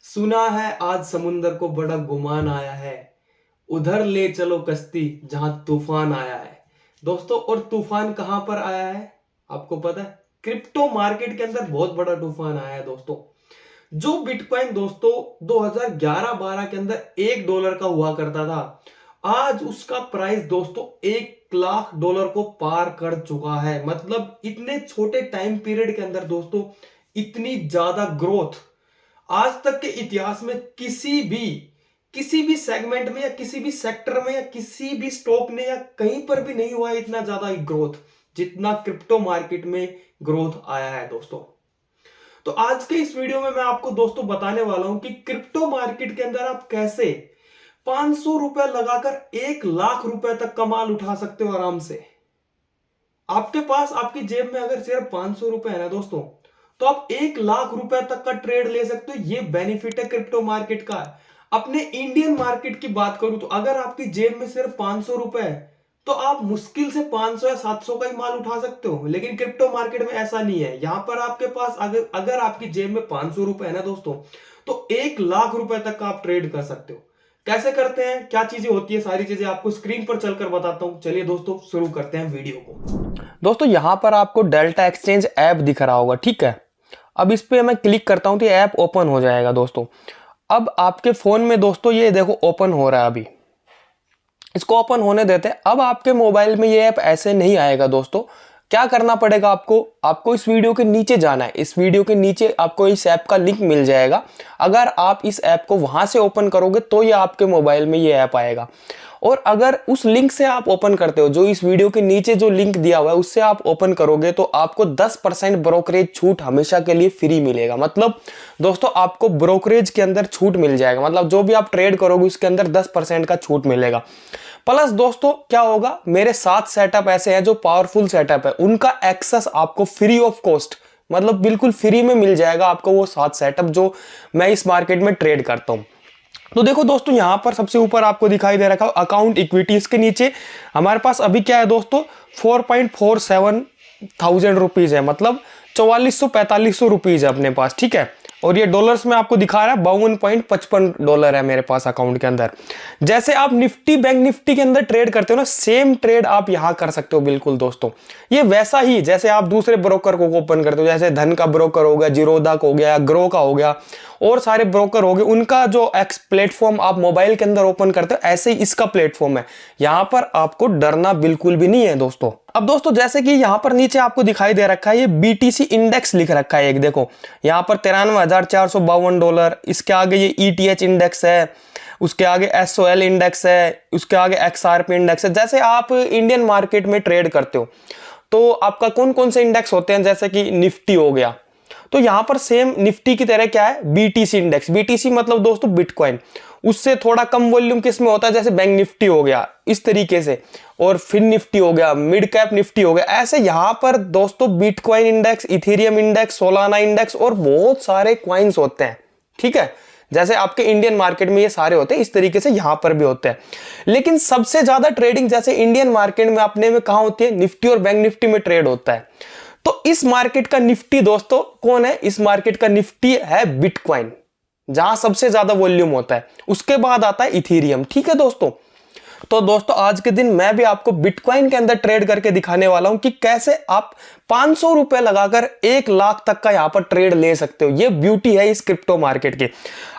सुना है आज समुंदर को बड़ा गुमान आया है। उधर ले चलो कश्ती जहां तूफान आया है। दोस्तों, और तूफान कहां पर आया है आपको पता है? क्रिप्टो मार्केट के अंदर बहुत बड़ा तूफान आया है दोस्तों। जो बिटकॉइन दोस्तों 2011-12 के अंदर $1 का हुआ करता था, आज उसका प्राइस दोस्तों $1 लाख को पार कर चुका है। मतलब इतने छोटे टाइम पीरियड के अंदर दोस्तों इतनी ज्यादा ग्रोथ आज तक के इतिहास में किसी भी सेगमेंट में या किसी भी सेक्टर में या किसी भी स्टॉक ने या कहीं पर भी नहीं हुआ है इतना ज्यादा ग्रोथ जितना क्रिप्टो मार्केट में ग्रोथ आया है दोस्तों। तो आज के इस वीडियो में मैं आपको दोस्तों बताने वाला हूं कि क्रिप्टो मार्केट के अंदर आप कैसे 500 रुपए लगाकर 1 लाख रुपए तक कमाल उठा सकते हो आराम से। आपके पास आपकी जेब में अगर सिर्फ 500 रुपए है ना दोस्तों, तो आप 1 लाख रुपए तक का ट्रेड ले सकते हो। ये बेनिफिट है क्रिप्टो मार्केट का। अपने इंडियन मार्केट की बात करूं तो अगर आपकी जेब में सिर्फ 500 रुपए है तो आप मुश्किल से 500 या 700 का ही माल उठा सकते हो। लेकिन क्रिप्टो मार्केट में ऐसा नहीं है। यहां पर आपके पास अगर आपकी जेब में 500 रुपए है ना दोस्तों, तो 1 लाख रुपए तक का आप ट्रेड कर सकते हो। कैसे करते हैं, क्या चीजें होती है, सारी चीजें आपको स्क्रीन पर चलकर बताता हूं। चलिए दोस्तों शुरू करते हैं वीडियो को। दोस्तों यहां पर आपको डेल्टा एक्सचेंज ऐप दिख रहा होगा, ठीक है। अब इस पे मैं क्लिक करता हूं तो ये ऐप ओपन हो जाएगा दोस्तों। अब आपके फोन में दोस्तों ये देखो ओपन हो रहा है। अभी इसको ओपन होने देते हैं। अब आपके मोबाइल में ये ऐप ऐसे नहीं आएगा दोस्तों। क्या करना पड़ेगा आपको इस वीडियो के नीचे जाना है। इस वीडियो के नीचे आपको इस ऐप का लिंक मिल जाएगा। अगर आप इस ऐप को वहां से ओपन करोगे तो ये आपके मोबाइल में ये ऐप आएगा। और अगर उस लिंक से आप ओपन करते हो, जो इस वीडियो के नीचे जो लिंक दिया हुआ है उससे आप ओपन करोगे, तो आपको 10% ब्रोकरेज छूट हमेशा के लिए फ्री मिलेगा। मतलब दोस्तों आपको ब्रोकरेज के अंदर छूट मिल जाएगा। मतलब जो भी आप ट्रेड करोगे उसके अंदर 10% का छूट मिलेगा। प्लस दोस्तों क्या होगा, मेरे 7 सेटअप ऐसे हैं जो पावरफुल सेटअप है, उनका एक्सेस आपको फ्री ऑफ कॉस्ट, मतलब बिल्कुल फ्री में मिल जाएगा आपको वो 7 सेटअप जो मैं इस मार्केट में ट्रेड करता हूं। तो देखो दोस्तों यहां पर सबसे ऊपर आपको दिखाई दे रखा अकाउंट इक्विटीज के नीचे हमारे पास अभी क्या है दोस्तों, 4.47 थाउजेंड रुपीज है। मतलब 4400-4500 रुपीज है अपने पास, ठीक है। और ये डॉलर्स में आपको दिखा रहा है $52.55 है मेरे पास अकाउंट के अंदर। जैसे आप निफ्टी बैंक निफ्टी के अंदर ट्रेड करते हो ना, सेम ट्रेड आप यहां कर सकते हो बिल्कुल दोस्तों। ये वैसा ही जैसे आप दूसरे ब्रोकर को ओपन करते हो, जैसे धन का ब्रोकर हो गया, जीरोधा का हो गया, ग्रो का हो गया, और सारे ब्रोकर हो गए, उनका जो एक्स प्लेटफॉर्म आप मोबाइल के अंदर ओपन करते हो, ऐसे ही इसका प्लेटफॉर्म है। यहां पर आपको डरना बिल्कुल भी नहीं है दोस्तों। अब दोस्तों जैसे कि यहां पर नीचे आपको दिखाई दे रखा है ये बीटीसी इंडेक्स लिख रखा है एक, देखो यहां पर $93,452। इसके आगे ये ईटीएच इंडेक्स है, उसके आगे एसओएल इंडेक्स है, उसके आगे एक्सआरपी इंडेक्स है। जैसे आप इंडियन मार्केट में ट्रेड करते हो तो आपका कौन कौन से इंडेक्स होते हैं, जैसे कि निफ्टी हो गया, तो यहां पर सेम निफ्टी की तरह क्या है, बीटीसी इंडेक्स। बीटीसी मतलब दोस्तों बिटकॉइन। उससे थोड़ा कम वॉल्यूम किसमें होता है, जैसे बैंक निफ्टी हो गया इस तरीके से, और फिन निफ्टी हो गया, मिड कैप निफ्टी हो गया। ऐसे यहां पर दोस्तों bitcoin index, Ethereum index, Solana index और बहुत सारे क्वाइंस होते हैं, ठीक है। जैसे आपके इंडियन मार्केट में ये सारे होते हैं, इस तरीके से यहां पर भी होते हैं। लेकिन सबसे ज्यादा ट्रेडिंग जैसे इंडियन मार्केट में अपने में कहां होती है, निफ्टी और बैंक निफ्टी में ट्रेड होता है। तो इस मार्केट का निफ्टी दोस्तों कौन है, इस मार्केट का निफ्टी है बिटकॉइन, जहां सबसे ज्यादा वॉल्यूम होता है। उसके बाद आता है इथेरियम, ठीक है दोस्तों। तो दोस्तों आज के दिन मैं भी आपको बिटकॉइन के अंदर ट्रेड करके दिखाने वाला हूं कि कैसे आप 500 रुपए लगाकर 1 लाख तक का यहां पर ट्रेड ले सकते हो। ये ब्यूटी है इस क्रिप्टो मार्केट की।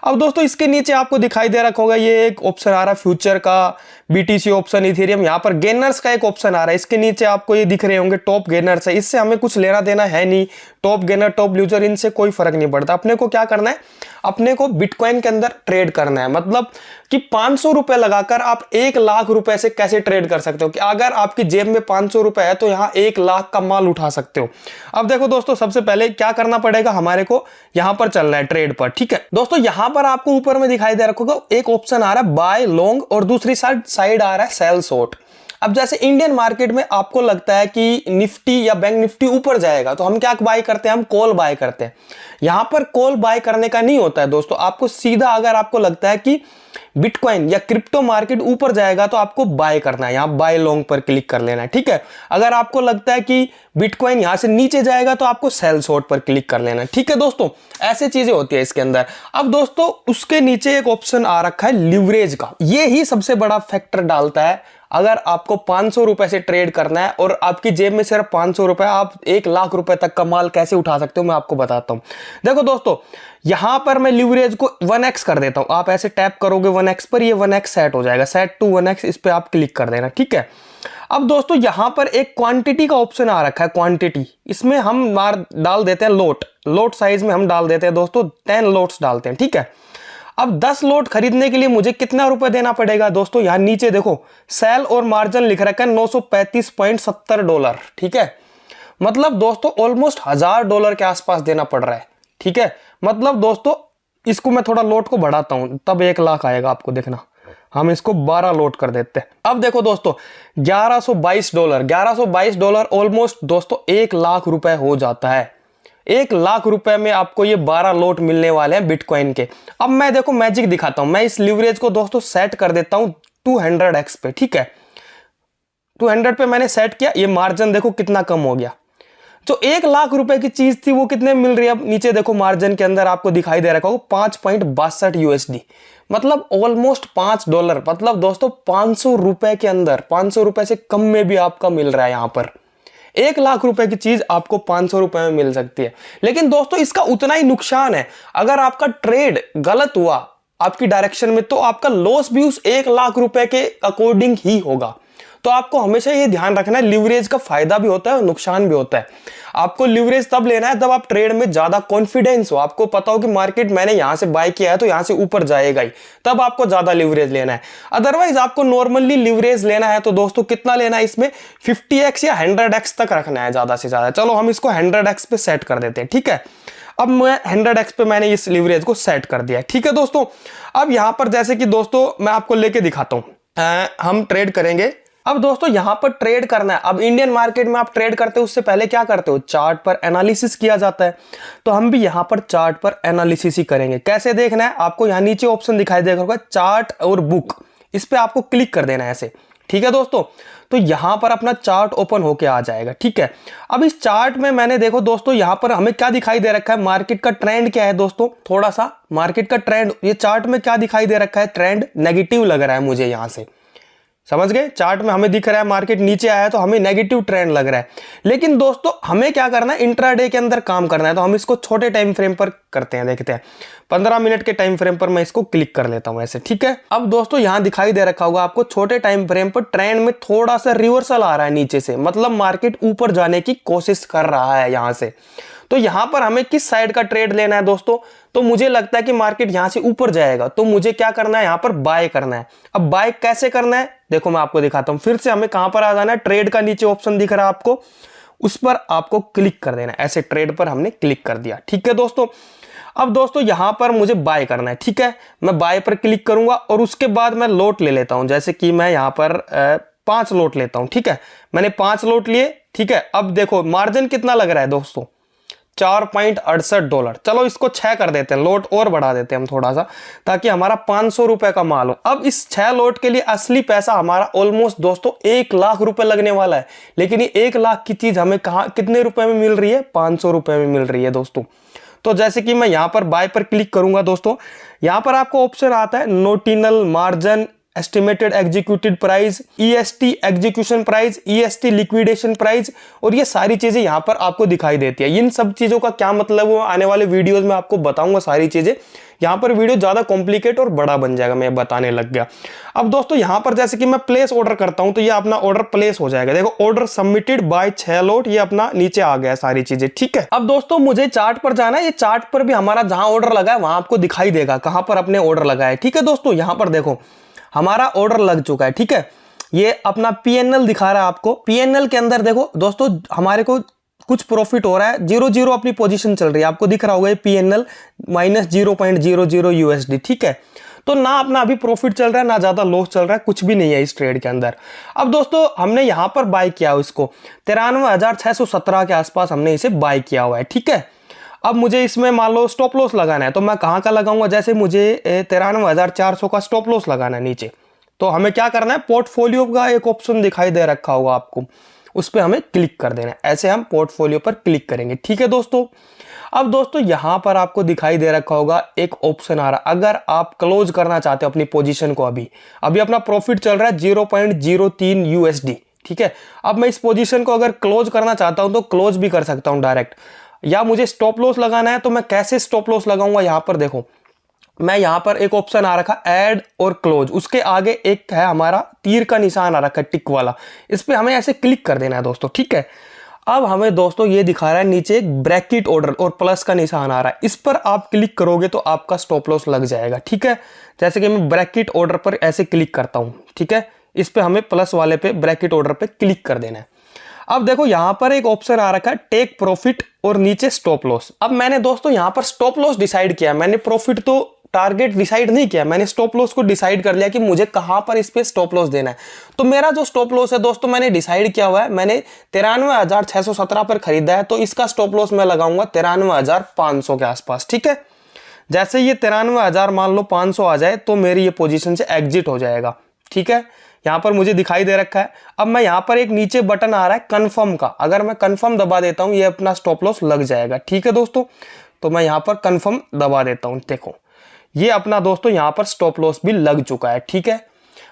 अब दोस्तों इसके नीचे आपको दिखाई दे रखा होगा ये एक ऑप्शन आ रहा है फ्यूचर का, बीटीसी ऑप्शन, इथेरियम। यहां पर गेनर्स का एक ऑप्शन आ रहा है। इसके नीचे आपको ये दिख रहे होंगे टॉप गेनर्स है। इससे हमें कुछ लेना देना है नहीं। टॉप गेनर टॉप लूजर इनसे कोई फर्क नहीं पड़ता। अपने को क्या करना है, अपने को बिटकॉइन के अंदर ट्रेड करना है। मतलब कि 500 रुपए लगाकर आप 1 लाख रुपए से कैसे ट्रेड कर सकते हो, कि अगर आपकी जेब में 500 रुपए है तो यहां 1 लाख का माल उठा सकते हो। अब देखो दोस्तों सबसे पहले क्या करना पड़ेगा, हमारे को यहां पर चलना है ट्रेड पर, ठीक है दोस्तों। यहां पर आपको ऊपर में दिखाई दे रखोगा एक ऑप्शन आ रहा है बाय लॉन्ग और दूसरी साइड आ रहा है सेल शॉर्ट। अब जैसे इंडियन मार्केट में आपको लगता है कि निफ्टी या बैंक निफ्टी ऊपर जाएगा तो हम क्या बाय करते हैं, हम कॉल बाय करते हैं। यहां पर कॉल बाय करने का नहीं होता है दोस्तों, आपको सीधा अगर आपको लगता है कि बिटकॉइन या क्रिप्टो मार्केट ऊपर जाएगा तो आपको बाय करना है, यहां बाय लॉन्ग पर क्लिक कर लेना है, ठीक है। अगर आपको लगता है कि बिटकॉइन यहां से नीचे जाएगा तो आपको सेल शॉर्ट पर क्लिक कर लेना है, ठीक है दोस्तों। ऐसे चीजें होती है इसके अंदर। अब दोस्तों उसके नीचे एक ऑप्शन आ रखा है लिवरेज का, ये ही सबसे बड़ा फैक्टर डालता है। अगर आपको 500 रुपए से ट्रेड करना है और आपकी जेब में सिर्फ 500 रुपए, आप 1 लाख रुपए तक का माल कैसे उठा सकते हो मैं आपको बताता हूं। देखो दोस्तों यहां पर मैं लिवरेज को 1x कर देता हूं। आप ऐसे टैप करोगे 1x पर, ये 1x सेट हो जाएगा, सेट टू 1x, इस पे आप क्लिक कर देना, ठीक है। अब दोस्तों यहां पर एक क्वांटिटी का ऑप्शन आ रखा है, क्वांटिटी, इसमें हम डाल देते हैं लोट साइज में हम डाल देते हैं दोस्तों 10 लोट्स डालते हैं, ठीक है। अब 10 लोट खरीदने के लिए मुझे कितना रुपए देना पड़ेगा दोस्तों, यहां नीचे देखो सेल और मार्जिन लिख रखा है $935.70, ठीक है। मतलब दोस्तों ऑलमोस्ट $1000 के आसपास देना पड़ रहा है, ठीक है। मतलब दोस्तों इसको मैं थोड़ा लोट को बढ़ाता हूं तब 1 लाख आएगा, आपको देखना। हम इसको 12 लोट कर देते हैं। अब देखो दोस्तों $1122 ऑलमोस्ट दोस्तों 1 लाख रुपए हो जाता है। 1 लाख रुपए में आपको ये 12 लोट मिलने वाले हैं बिटकॉइन के। अब मैं देखो मैजिक दिखाता हूं, मैं इस लिवरेज को दोस्तों सेट कर देता हूं 200x पे, ठीक है। 200 पे मैंने सेट किया, ये मार्जिन देखो कितना कम हो गया। जो 1 लाख रुपए की चीज थी वो कितने मिल रही है, अब नीचे देखो मार्जिन के अंदर आपको दिखाई दे रखा होगा $5.62, मतलब ऑलमोस्ट $5। मतलब दोस्तों 500 रुपए के अंदर, 500 रुपए से कम में भी आपका मिल रहा है। यहां पर 1 लाख रुपए की चीज आपको 500 रुपए में मिल सकती है। लेकिन दोस्तों इसका उतना ही नुकसान है, अगर आपका ट्रेड गलत हुआ आपकी डायरेक्शन में तो आपका लॉस भी उस 1 लाख रुपए के अकॉर्डिंग ही होगा। तो आपको हमेशा ये ध्यान रखना है, लिवरेज का फायदा भी होता है और नुकसान भी होता है। आपको लिवरेज तब लेना है जब आप ट्रेड में ज्यादा कॉन्फिडेंस हो, आपको पता हो कि मार्केट मैंने यहां से बाय किया है तो यहां से ऊपर जाएगा ही, तब आपको ज्यादा लिवरेज लेना है। अदरवाइज आपको नॉर्मली लिवरेज लेना है तो दोस्तों कितना लेना है, इसमें 50x या 100x तक रखना है ज्यादा से ज्यादा। चलो हम इसको 100x पे सेट कर देते हैं, ठीक है। अब मैं 100x पे मैंने इस लिवरेज को सेट कर दिया है, ठीक है दोस्तों। अब यहां पर जैसे कि दोस्तों मैं आपको लेके दिखाता हूं, हम ट्रेड करेंगे। अब दोस्तों यहां पर ट्रेड करना है। अब इंडियन मार्केट में आप ट्रेड करते हो उससे पहले क्या करते हो, चार्ट पर एनालिसिस किया जाता है। तो हम भी यहां पर चार्ट पर एनालिसिस ही करेंगे। कैसे देखना है, आपको यहां नीचे ऑप्शन दिखाई देगा होगा चार्ट और बुक, इस पे आपको क्लिक कर देना है ऐसे, ठीक है दोस्तों। तो यहां पर अपना चार्ट ओपन होके आ जाएगा, ठीक है। अब इस चार्ट में मैंने देखो दोस्तों यहां पर हमें क्या दिखाई दे रखा है, मार्केट का ट्रेंड क्या है दोस्तों, थोड़ा सा मार्केट का ट्रेंड ये चार्ट में क्या दिखाई दे रखा है, ट्रेंड नेगेटिव लग रहा है मुझे, यहां से समझ गए। चार्ट में हमें दिख रहा है मार्केट नीचे आया तो हमें नेगेटिव ट्रेंड लग रहा है। लेकिन दोस्तों हमें क्या करना है, इंट्राडे के अंदर काम करना है। तो हम इसको छोटे टाइम फ्रेम पर करते हैं, देखते हैं 15 मिनट के टाइम फ्रेम पर मैं इसको क्लिक कर लेता हूं ऐसे, ठीक है। अब दोस्तों यहां दिखाई दे रखा होगा आपको छोटे टाइम फ्रेम पर ट्रेंड में थोड़ा सा रिवर्सल आ रहा है नीचे से, मतलब मार्केट ऊपर जाने की कोशिश कर रहा है यहां से। तो यहां पर हमें किस साइड का ट्रेड लेना है दोस्तों, तो मुझे लगता है कि मार्केट यहां से ऊपर जाएगा तो मुझे क्या करना है, यहां पर बाय करना है। अब बाय कैसे करना है देखो मैं आपको दिखाता हूं। फिर से हमें कहां पर आ जाना है, ट्रेड का नीचे ऑप्शन दिख रहा है आपको, उस पर आपको क्लिक कर देना है ऐसे, ट्रेड पर हमने क्लिक कर दिया, ठीक है दोस्तों। अब दोस्तों यहां पर मुझे बाय करना है, ठीक है। मैं बाय पर क्लिक करूंगा और उसके बाद मैं लोट ले लेता हूं, जैसे कि मैं यहां पर 5 लोट लेता हूं, ठीक है। मैंने 5 लोट लिए, ठीक है। अब देखो मार्जिन कितना लग रहा है दोस्तों, $4.68। चलो इसको 6 कर देते हैं, लोट और बढ़ा देते हैं हम थोड़ा सा, ताकि हमारा 500 रुपए का माल हो। अब इस 6 लोट के लिए असली पैसा हमारा ऑलमोस्ट दोस्तों 1 लाख रुपए लगने वाला है। लेकिन ये 1 लाख की चीज हमें कहां कितने रुपए में मिल रही है, 500 रुपए में मिल रही है दोस्तों। तो जैसे कि मैं यहां पर बाय पर क्लिक करूंगा दोस्तों, यहां पर आपको ऑप्शन आता है notional margin, estimated executed price, EST execution price, EST liquidation price, और ये सारी चीजें यहां पर आपको दिखाई देती है। इन सब चीजों का क्या मतलब है आने वाले वीडियोस में आपको बताऊंगा सारी चीजें। यहां पर वीडियो ज्यादा कॉम्प्लिकेट और बड़ा बन जाएगा, मैं बताने लग गया। अब दोस्तों यहां पर जैसे कि मैं प्लेस ऑर्डर करता हूं तो ये अपना ऑर्डर प्लेस हो जाएगा। देखो ऑर्डर सबमिटेड बाय 6 लोट, ये अपना नीचे आ गया सारी चीजें, ठीक है। अब दोस्तों मुझे चार्ट पर जाना है, ये चार्ट पर भी हमारा जहां ऑर्डर लगा है वहां आपको दिखाई देगा कहां पर अपने ऑर्डर लगा है, ठीक है दोस्तों। यहां पर देखो हमारा ऑर्डर लग चुका है, ठीक है। ये अपना पीएनएल दिखा रहा है आपको, पीएनएल के अंदर देखो दोस्तों हमारे को कुछ प्रॉफिट हो रहा है, 0.0 अपनी पोजीशन चल रही है, आपको दिख रहा होगा ये पीएनएल -0.00 USD, ठीक है। तो ना अपना अभी प्रॉफिट चल रहा है ना ज़्यादा लॉस चल रहा है, कुछ भी नहीं है इस ट्रेड के अंदर। अब दोस्तों हमने यहाँ पर बाय किया इसको 93,617 के आसपास हमने इसे बाय किया हुआ है, ठीक है। अब मुझे इसमें मान लो स्टॉप लॉस लगाना है, तो मैं कहाँ का लगाऊंगा, जैसे मुझे 93,400 का स्टॉप लॉस लगाना है नीचे, तो हमें क्या करना है, पोर्टफोलियो का एक ऑप्शन दिखाई दे रखा होगा आपको, उस पर हमें क्लिक कर देना है। ऐसे हम पोर्टफोलियो पर क्लिक करेंगे, ठीक है दोस्तों। अब दोस्तों यहां पर आपको दिखाई दे रखा होगा एक ऑप्शन आ रहा है, अगर आप क्लोज करना चाहते हो अपनी पोजीशन को, अभी अपना प्रॉफिट चल रहा है 0.03 USD, ठीक है। अब मैं इस पोजीशन को अगर क्लोज करना चाहता हूं तो क्लोज भी कर सकता हूं डायरेक्ट, या मुझे स्टॉप लॉस लगाना है तो मैं कैसे स्टॉप लॉस लगाऊंगा, यहां पर देखो मैं यहां पर एक ऑप्शन आ रखा ऐड और क्लोज, उसके आगे एक है हमारा तीर का निशान आ रखा है टिक वाला, इस पे हमें ऐसे क्लिक कर देना है दोस्तों, ठीक है। अब हमें दोस्तों ये दिखा रहा है नीचे एक ब्रैकेट ऑर्डर और प्लस का निशान आ रहा है, इस पर आप क्लिक करोगे तो आपका स्टॉप लॉस लग जाएगा, ठीक है। जैसे कि मैं ब्रैकेट ऑर्डर पर ऐसे क्लिक करता हूं, ठीक है, इस पे हमें प्लस वाले पे ब्रैकेट ऑर्डर पे क्लिक कर देना है। अब देखो यहां पर एक ऑप्शन आ रखा है टेक प्रॉफिट और नीचे स्टॉप लॉस। अब मैंने दोस्तों यहां पर स्टॉप लॉस डिसाइड किया, मैंने प्रॉफिट तो टारगेट डिसाइड नहीं किया, मैंने स्टॉप लॉस को डिसाइड कर लिया कि मुझे कहां पर इस पे स्टॉप लॉस देना है। तो मेरा जो स्टॉप लॉस है दोस्तों मैंने डिसाइड किया हुआ है, मैंने 93,617 पर खरीदा है, तो इसका स्टॉप लॉस मैं लगाऊंगा 93,500 के आसपास, ठीक है। जैसे ये 93,000 मान लो 500 आ जाए तो मेरी ये पोजीशन से एग्जिट हो जाएगा, ठीक है। यहां पर मुझे दिखाई दे रखा है। अब मैं यहां पर एक नीचे बटन आ रहा है कंफर्म का, अगर मैं कंफर्म दबा देता हूं ये अपना स्टॉप लॉस लग जाएगा, ठीक है दोस्तों। तो मैं यहां पर कंफर्म दबा देता हूं, देखो ये अपना दोस्तों यहां पर स्टॉप लॉस भी लग चुका है, ठीक है।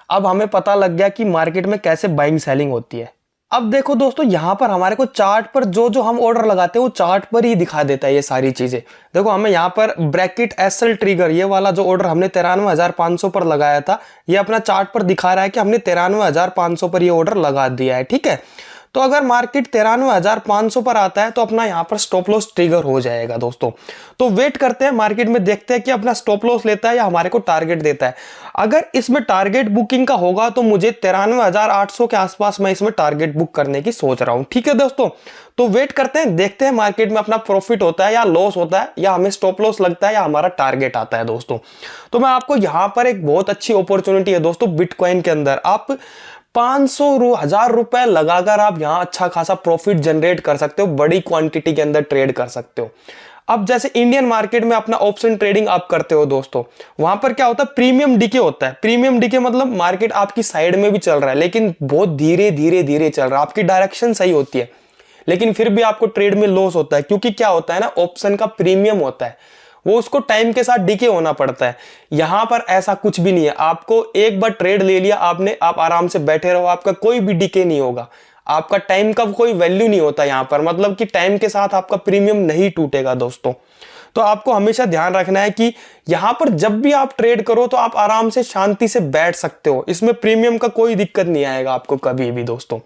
अब हमें पता लग गया कि मार्केट में कैसे बाइंग सेलिंग होती है। अब देखो दोस्तों यहां पर हमारे को चार्ट पर जो जो हम ऑर्डर लगाते हैं वो चार्ट पर ही दिखा देता है ये सारी चीजें। देखो हमें यहां पर ब्रैकेट एसएल ट्रिगर ये वाला जो ऑर्डर हमने 93,500 पर लगाया था, ये अपना चार्ट पर दिखा रहा है कि हमने 93,500 पर ये ऑर्डर लगा दिया है, ठीक है। तो अगर मार्केट 93,500 पर आता है तो अपना यहां पर स्टॉप लॉस ट्रिगर हो जाएगा दोस्तों। तो वेट करते हैं मार्केट में, देखते हैं कि अपना स्टॉप लॉस लेता है या हमारे को टारगेट देता है। अगर इसमें टारगेट बुकिंग का होगा तो मुझे 93,800 के आसपास मैं इसमें टारगेट बुक करने की सोच रहा हूं, ठीक है दोस्तों। तो वेट करते हैं, देखते हैं मार्केट में अपना प्रॉफिट होता है या लॉस होता है, या हमें स्टॉप लॉस लगता है या हमारा टारगेट आता है दोस्तों। तो मैं आपको यहां पर एक बहुत अच्छी अपॉर्चुनिटी है दोस्तों बिटकॉइन के अंदर, आप 500-1000 रुपए लगाकर आप यहां अच्छा खासा प्रॉफिट जनरेट कर सकते हो, बड़ी क्वांटिटी के अंदर ट्रेड कर सकते हो। अब जैसे इंडियन मार्केट में अपना ऑप्शन ट्रेडिंग आप करते हो दोस्तों, वहां पर क्या होता है, प्रीमियम डीके होता है। प्रीमियम डीके मतलब मार्केट आपकी साइड में भी चल रहा है लेकिन बहुत धीरे धीरे धीरे चल रहा है, आपकी डायरेक्शन सही होती है लेकिन फिर भी आपको ट्रेड में लॉस होता है, क्योंकि क्या होता है ना, ऑप्शन का प्रीमियम होता है, वो उसको टाइम के साथ डीके होना पड़ता है। यहां पर ऐसा कुछ भी नहीं है, आपको एक बार ट्रेड ले लिया आपने, आप आराम से बैठे रहो, आपका कोई भी डीके नहीं होगा, आपका टाइम का कोई वैल्यू नहीं होता यहां पर, मतलब कि टाइम के साथ आपका प्रीमियम नहीं टूटेगा दोस्तों। तो आपको हमेशा ध्यान रखना है कि यहां पर जब भी आप ट्रेड करो तो आप आराम से शांति से बैठ सकते हो, इसमें प्रीमियम का कोई दिक्कत नहीं आएगा आपको कभी भी दोस्तों।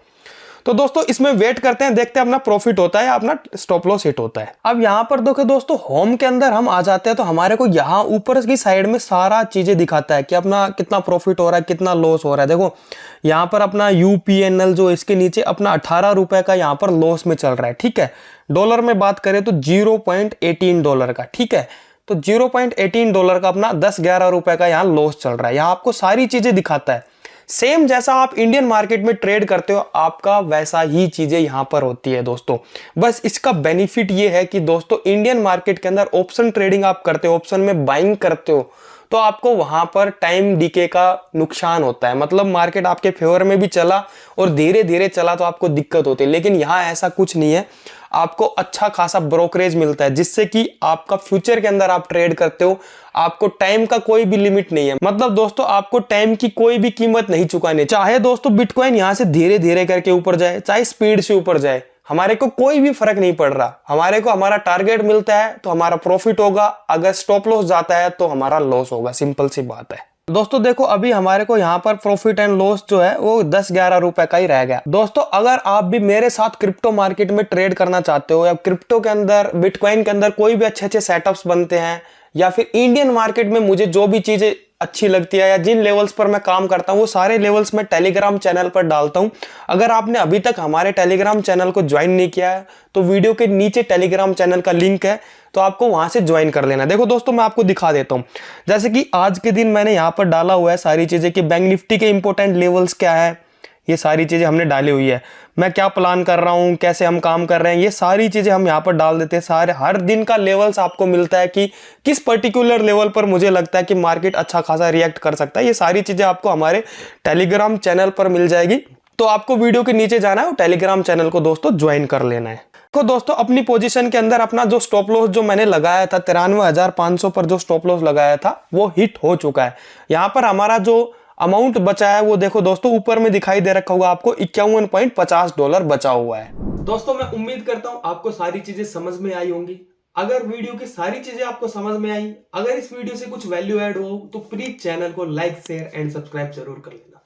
तो दोस्तों इसमें वेट करते हैं, देखते हैं अपना प्रॉफिट होता है या अपना स्टॉप लॉस हिट होता है। अब यहाँ पर देखो दोस्तों होम के अंदर हम आ जाते हैं तो हमारे को यहाँ ऊपर की साइड में सारा चीजें दिखाता है कि अपना कितना प्रॉफिट हो रहा है, कितना लॉस हो रहा है। देखो यहाँ पर अपना यूपीएनएल जो इसके नीचे अपना 18 रुपए का यहाँ पर लॉस में चल रहा है, ठीक है। डॉलर में बात करें तो $0.18 का, ठीक है। तो $0.18 का अपना 10-11 रुपए का यहाँ लॉस चल रहा है, यहाँ आपको सारी चीजें दिखाता है। सेम जैसा आप इंडियन मार्केट में ट्रेड करते हो आपका वैसा ही चीजें यहां पर होती है दोस्तों। बस इसका बेनिफिट ये है कि दोस्तों इंडियन मार्केट के अंदर ऑप्शन ट्रेडिंग आप करते हो, ऑप्शन में बाइंग करते हो, तो आपको वहां पर टाइम डीके का नुकसान होता है, मतलब मार्केट आपके फेवर में भी चला और धीरे धीरे चला तो आपको दिक्कत होती है। लेकिन यहाँ ऐसा कुछ नहीं है, आपको अच्छा खासा ब्रोकरेज मिलता है जिससे कि आपका फ्यूचर के अंदर आप ट्रेड करते हो, आपको टाइम का कोई भी लिमिट नहीं है, मतलब दोस्तों आपको टाइम की कोई भी कीमत नहीं चुकानी। चाहे दोस्तों बिटकॉइन यहां से धीरे धीरे करके ऊपर जाए, चाहे स्पीड से ऊपर जाए, हमारे को कोई भी फर्क नहीं पड़ रहा। हमारे को हमारा टारगेट मिलता है तो हमारा प्रॉफिट होगा, अगर स्टॉप लॉस जाता है तो हमारा लॉस होगा, सिंपल सी बात है दोस्तों। देखो अभी हमारे को यहाँ पर प्रॉफिट एंड लॉस जो है वो 10-11 रुपए का ही रह गया दोस्तों। अगर आप भी मेरे साथ क्रिप्टो मार्केट में ट्रेड करना चाहते हो, या क्रिप्टो के अंदर बिटकॉइन के अंदर कोई भी अच्छे अच्छे सेटअप्स बनते हैं, या फिर इंडियन मार्केट में मुझे जो भी चीजें अच्छी लगती है या जिन लेवल्स पर मैं काम करता हूँ वो सारे लेवल्स मैं टेलीग्राम चैनल पर डालता हूँ। अगर आपने अभी तक हमारे टेलीग्राम चैनल को ज्वाइन नहीं किया है तो वीडियो के नीचे टेलीग्राम चैनल का लिंक है, तो आपको वहां से ज्वाइन कर लेना। देखो दोस्तों, मैं आपको दिखा देता हूँ। जैसे कि आज के दिन मैंने यहाँ पर डाला हुआ है सारी चीजें कि बैंक निफ्टी के इंपॉर्टेंट लेवल्स क्या है, ये सारी चीजें हमने डाली हुई है। मैं क्या प्लान कर रहा हूँ, कैसे हम काम कर रहे हैं, ये सारी चीजें हम यहाँ पर डाल देते हैं। सारे हर दिन का लेवल्स आपको मिलता है कि किस पर्टिकुलर लेवल पर मुझे लगता है कि मार्केट अच्छा खासा रिएक्ट कर सकता है। ये सारी चीजें आपको हमारे टेलीग्राम चैनल पर मिल जाएगी। तो आपको वीडियो के नीचे जाना है और टेलीग्राम चैनल को दोस्तों ज्वाइन कर लेना है। देखो दोस्तों, अपनी पोजीशन के अंदर अपना जो स्टॉप लॉस जो मैंने लगाया था 93,500 पर जो स्टॉप लॉस लगाया था वो हिट हो चुका है। यहाँ पर हमारा जो अमाउंट बचा है वो देखो दोस्तों, ऊपर में दिखाई दे रखा होगा आपको, $51.50 बचा हुआ है। दोस्तों मैं उम्मीद करता हूं आपको सारी चीजें समझ में आई होंगी। अगर वीडियो की सारी चीजें आपको समझ में आई, अगर इस वीडियो से कुछ वैल्यू ऐड हो तो प्लीज चैनल को लाइक शेयर एंड सब्सक्राइब जरूर कर लेना।